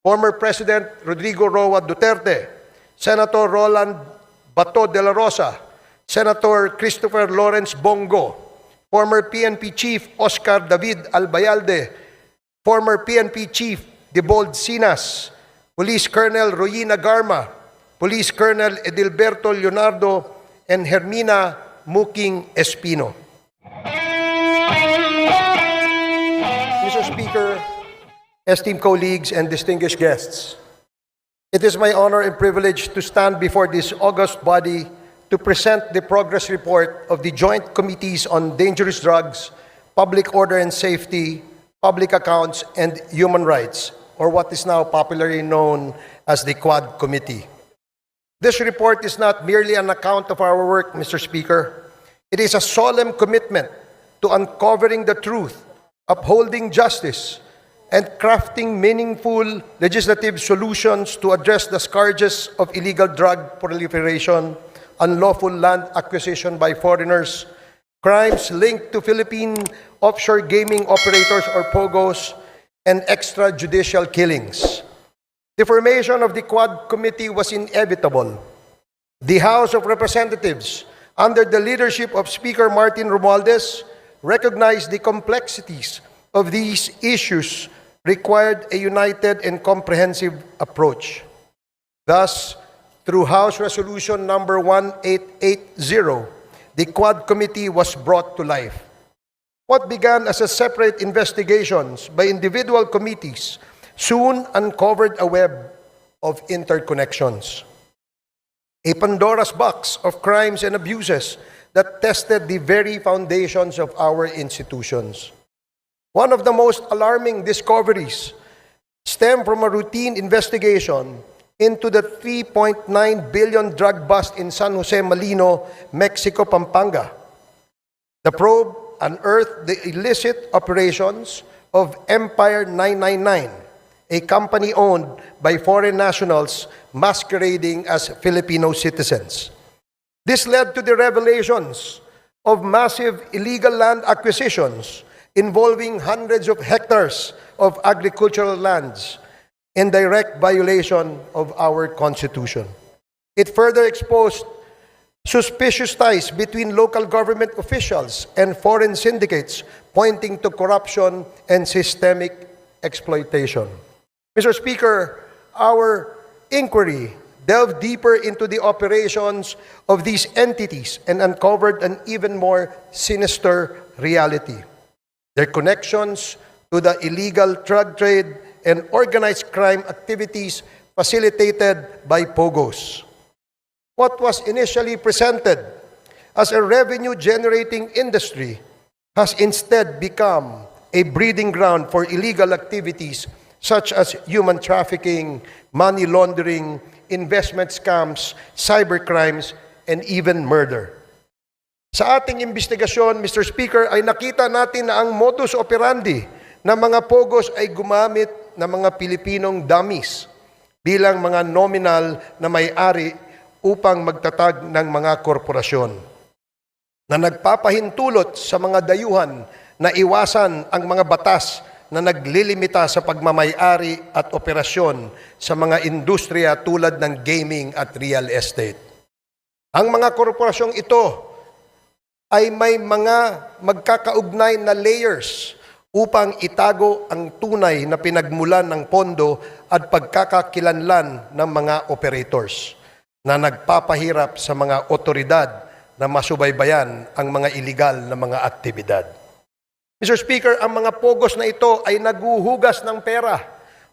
former President Rodrigo Roa Duterte, Senator Roland Bato de la Rosa, Senator Christopher Lawrence Bongo, former PNP Chief Oscar David Albayalde, former PNP Chief Debold Sinas, Police Colonel Royina Garma, Police Colonel Edilberto Leonardo, and Hermina Muking Espino. Mr. Speaker, esteemed colleagues and distinguished guests, it is my honor and privilege to stand before this august body to present the progress report of the Joint Committees on Dangerous Drugs, Public Order and Safety, Public Accounts, and Human Rights, or what is now popularly known as the Quad Committee. This report is not merely an account of our work, Mr. Speaker. It is a solemn commitment to uncovering the truth, upholding justice, and crafting meaningful legislative solutions to address the scourges of illegal drug proliferation, unlawful land acquisition by foreigners, crimes linked to Philippine offshore gaming operators or POGOs, and extrajudicial killings. The formation of the Quad Committee was inevitable. The House of Representatives, under the leadership of Speaker Martin Romualdez, recognized the complexities of these issues required a united and comprehensive approach. Thus, through House Resolution number 1880, the Quad Committee was brought to life. What began as a separate investigations by individual committees soon uncovered a web of interconnections, a Pandora's box of crimes and abuses that tested the very foundations of our institutions. One of the most alarming discoveries stemmed from a routine investigation into the 3.9 billion drug bust in San Jose Malino, Mexico, Pampanga. The probe unearthed the illicit operations of Empire 999, a company owned by foreign nationals masquerading as Filipino citizens. This led to the revelations of massive illegal land acquisitions involving hundreds of hectares of agricultural lands in direct violation of our Constitution. It further exposed suspicious ties between local government officials and foreign syndicates, pointing to corruption and systemic exploitation. Mr. Speaker, our inquiry delved deeper into the operations of these entities and uncovered an even more sinister reality: their connections to the illegal drug trade and organized crime activities facilitated by POGOs. What was initially presented as a revenue-generating industry has instead become a breeding ground for illegal activities such as human trafficking, money laundering, investment scams, cybercrimes, and even murder. Sa ating investigasyon, Mr. Speaker, ay nakita natin na ang modus operandi ng mga POGOs ay gumamit ng mga Pilipinong dummies bilang mga nominal na may-ari upang magtatag ng mga korporasyon na nagpapahintulot sa mga dayuhan na iwasan ang mga batas na naglilimita sa pagmamay-ari at operasyon sa mga industriya tulad ng gaming at real estate. Ang mga korporasyong ito ay may mga magkakaugnay na layers upang itago ang tunay na pinagmulan ng pondo at pagkakakilanlan ng mga operators na nagpapahirap sa mga otoridad na masubaybayan ang mga iligal na mga aktibidad. Mr. Speaker, ang mga POGOs na ito ay naguhugas ng pera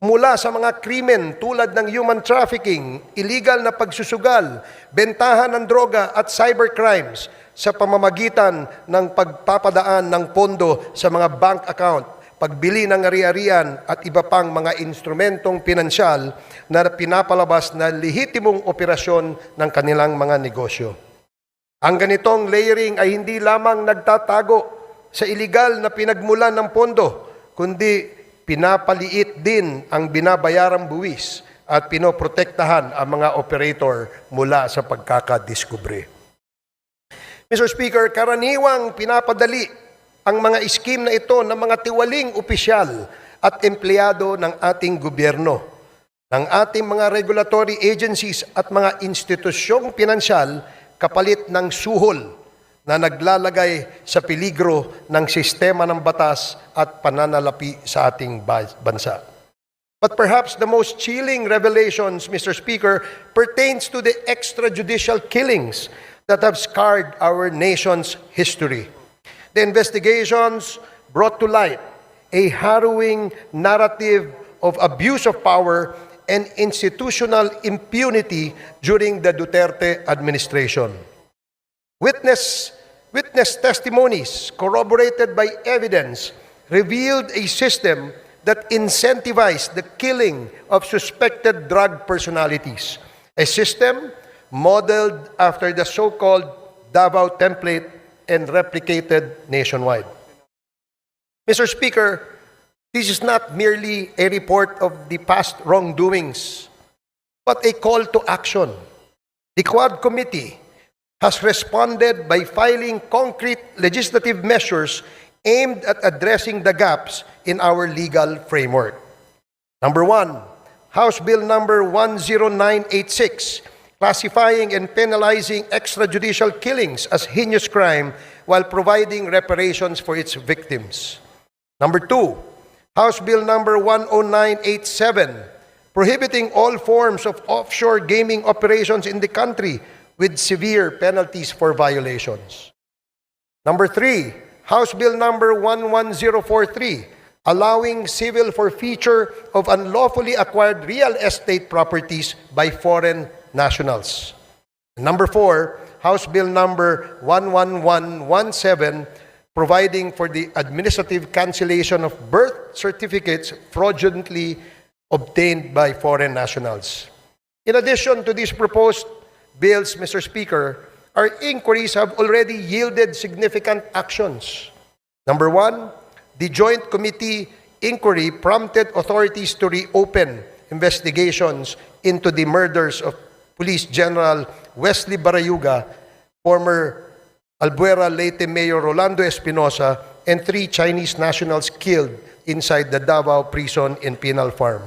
mula sa mga krimen tulad ng human trafficking, illegal na pagsusugal, bentahan ng droga at cybercrimes sa pamamagitan ng pagpapadaan ng pondo sa mga bank account, pagbili ng ari-arian at iba pang mga instrumentong pinansyal na pinapalabas na lehitimong operasyon ng kanilang mga negosyo. Ang ganitong layering ay hindi lamang nagtatago sa iligal na pinagmulan ng pondo, kundi pinapaliit din ang binabayarang buwis at pinoprotektahan ang mga operator mula sa pagkakadiskubre. Mr. Speaker, karaniwang pinapadali ang mga iskim na ito ng mga tiwaling opisyal at empleyado ng ating gobyerno ng ating mga regulatory agencies at mga institusyong pinansyal kapalit ng suhol na naglalagay sa peligro ng sistema ng batas at pananalapi sa ating bansa. But perhaps the most chilling revelations, Mr. Speaker, pertains to the extrajudicial killings that have scarred our nation's history. The investigations brought to light a harrowing narrative of abuse of power and institutional impunity during the Duterte administration. Witness testimonies corroborated by evidence revealed a system that incentivized the killing of suspected drug personalities, a system modeled after the so-called Davao template and replicated nationwide. Mr. Speaker, this is not merely a report of the past wrongdoings, but a call to action. The Quad Committee has responded by filing concrete legislative measures aimed at addressing the gaps in our legal framework. Number 1, House Bill number 10986, classifying and penalizing extrajudicial killings as heinous crime while providing reparations for its victims. Number 2, House Bill number 10987, prohibiting all forms of offshore gaming operations in the country with severe penalties for violations. Number 3, House Bill number 11043, allowing civil forfeiture of unlawfully acquired real estate properties by foreign nationals. Number 4, House Bill number 11117, providing for the administrative cancellation of birth certificates fraudulently obtained by foreign nationals. In addition to these proposed bills, Mr. Speaker, our inquiries have already yielded significant actions. Number 1, the Joint Committee inquiry prompted authorities to reopen investigations into the murders of Police General Wesley Barayuga, former Albuera Leyte Mayor Rolando Espinosa, and 3 Chinese nationals killed inside the Davao prison in Penal Farm.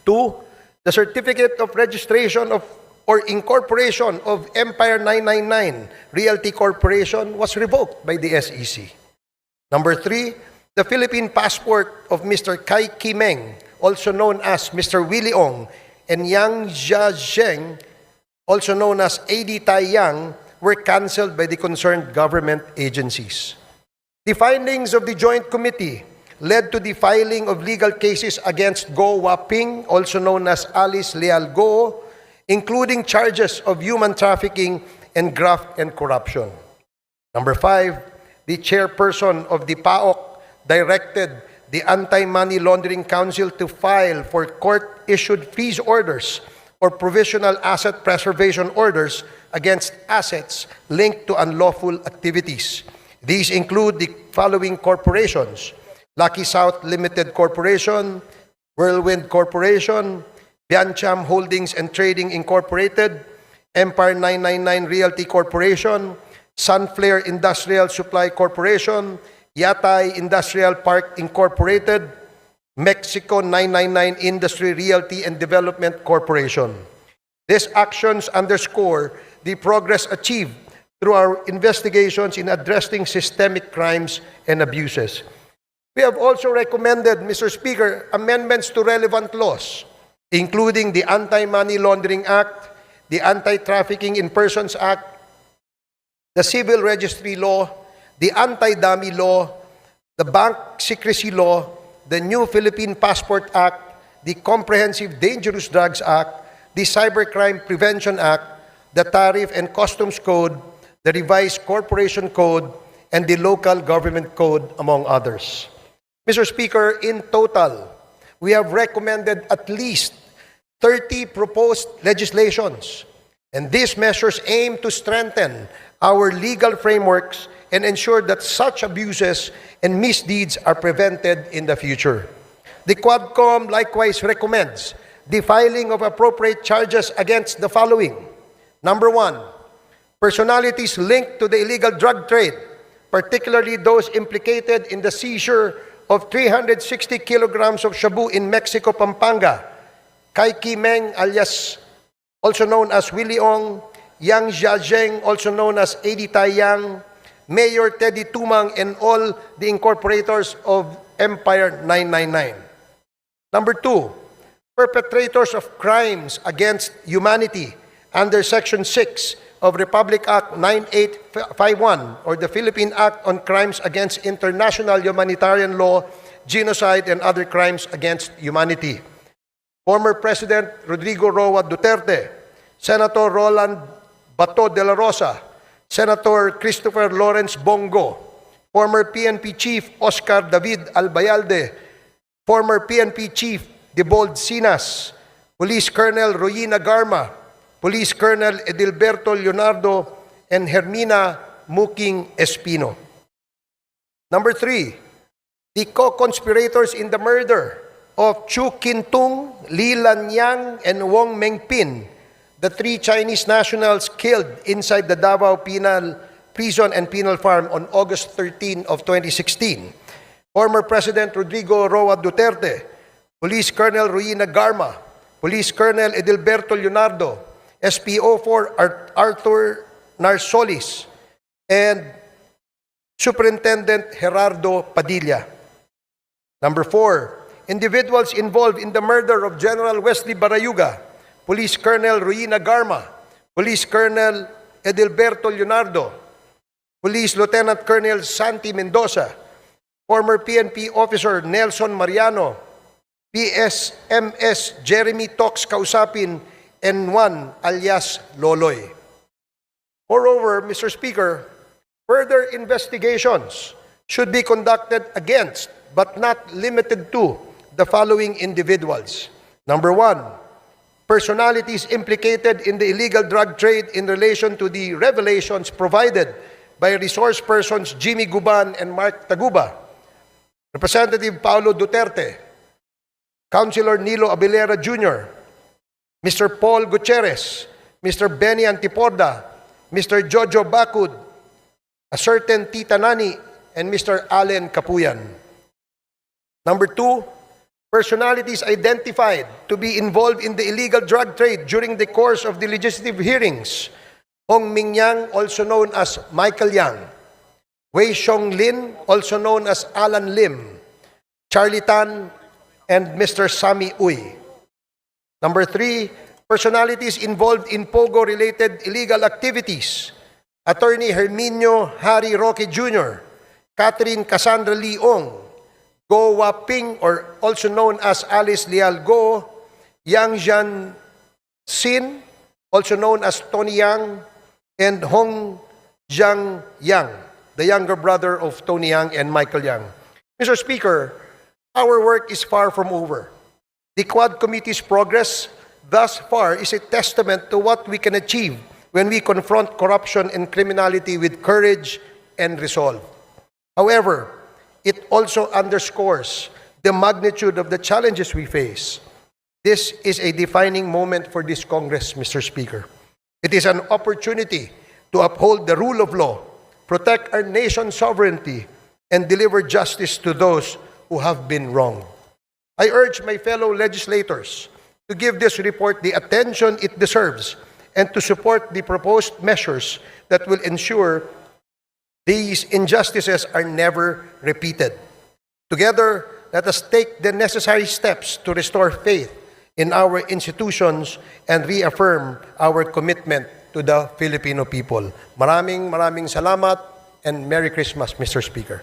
2, the certificate of registration of or incorporation of Empire 999 Realty Corporation was revoked by the SEC. Number 3, the Philippine passport of Mr. Kai Kimeng, also known as Mr. Willie Ong, and Yang Jiazheng, also known as AD Tai Yang, were canceled by the concerned government agencies. The findings of the Joint Committee led to the filing of legal cases against Go Waping, also known as Alice Leal Go, including charges of human trafficking and graft and corruption. Number 5, the chairperson of the PAOK directed the Anti-Money Laundering Council to file for court-issued freeze orders or provisional asset preservation orders against assets linked to unlawful activities. These include the following corporations: Lucky South Limited Corporation, Whirlwind Corporation, Biancham Holdings and Trading Incorporated, Empire 999 Realty Corporation, Sunflare Industrial Supply Corporation, Yatay Industrial Park Incorporated, Mexico 999 Industry Realty and Development Corporation. These actions underscore the progress achieved through our investigations in addressing systemic crimes and abuses. We have also recommended, Mr. Speaker, amendments to relevant laws, including the Anti-Money Laundering Act, the Anti-Trafficking in Persons Act, the Civil Registry Law, the Anti-Dummy Law, the Bank Secrecy Law, the New Philippine Passport Act, the Comprehensive Dangerous Drugs Act, the Cybercrime Prevention Act, the Tariff and Customs Code, the Revised Corporation Code, and the Local Government Code, among others. Mr. Speaker, in total, we have recommended at least 30 proposed legislations, and these measures aim to strengthen our legal frameworks and ensure that such abuses and misdeeds are prevented in the future. The QUADCOM likewise recommends the filing of appropriate charges against the following. Number 1, personalities linked to the illegal drug trade, particularly those implicated in the seizure of 360 kilograms of shabu in Mexico, Pampanga, Kai Meng alias also known as Willie Ong, Yang Jiazheng also known as Edi Taiyang, Mayor Teddy Tumang, and all the incorporators of Empire 999. Number 2, perpetrators of crimes against humanity under Section 6 of Republic Act 9851 or the Philippine Act on Crimes Against International Humanitarian Law, Genocide, and Other Crimes Against Humanity. Former President Rodrigo Roa Duterte, Senator Roland Bato de la Rosa, Senator Christopher Lawrence Bongo, former PNP Chief Oscar David Albayalde, former PNP Chief Debold Sinas, Police Colonel Royina Garma, Police Colonel Edilberto Leonardo, and Hermina Muking Espino. Number 3, the co-conspirators in the murder of Chu Kintung, Li Lanyang, and Wong Mengpin, the 3 Chinese nationals killed inside the Davao Penal Prison and Penal Farm on August 13 of 2016. Former President Rodrigo Roa Duterte, Police Colonel Royina Garma, Police Colonel Edilberto Leonardo, SPO4 Arthur Narsolis, and Superintendent Gerardo Padilla. Number 4, individuals involved in the murder of General Wesley Barayuga, Police Colonel Royina Garma, Police Colonel Edilberto Leonardo, Police Lieutenant Colonel Santi Mendoza, former PNP Officer Nelson Mariano, PSMS Jeremy Tox Kausapin, and 1 alias Loloy. Moreover, Mr. Speaker, further investigations should be conducted against, but not limited to, the following individuals. Number 1, personalities implicated in the illegal drug trade in relation to the revelations provided by resource persons Jimmy Guban and Mark Taguba, Representative Paulo Duterte, Councilor Nilo Abilera Jr., Mr. Paul Gutierrez, Mr. Benny Antiporda, Mr. Jojo Bacud, a certain Tita Nani, and Mr. Allen Capuyan. Number 2, personalities identified to be involved in the illegal drug trade during the course of the legislative hearings: Hong Ming Yang, also known as Michael Yang; Wei Xiong Lin, also known as Alan Lim; Charlie Tan, and Mr. Sammy Uy. Number 3, personalities involved in POGO-related illegal activities: Attorney Herminio Harry Roque Jr., Catherine Cassandra Leong, Go Waping, or also known as Alice Leal Go, Yang Jian Sin, also known as Tony Yang, and Hong Jiang Yang, the younger brother of Tony Yang and Michael Yang. Mr. Speaker, our work is far from over. The Quad Committee's progress thus far is a testament to what we can achieve when we confront corruption and criminality with courage and resolve. However, it also underscores the magnitude of the challenges we face. This is a defining moment for this Congress, Mr. Speaker. It is an opportunity to uphold the rule of law, protect our nation's sovereignty, and deliver justice to those who have been wronged. I urge my fellow legislators to give this report the attention it deserves and to support the proposed measures that will ensure these injustices are never repeated. Together, let us take the necessary steps to restore faith in our institutions and reaffirm our commitment to the Filipino people. Maraming salamat and Merry Christmas, Mr. Speaker.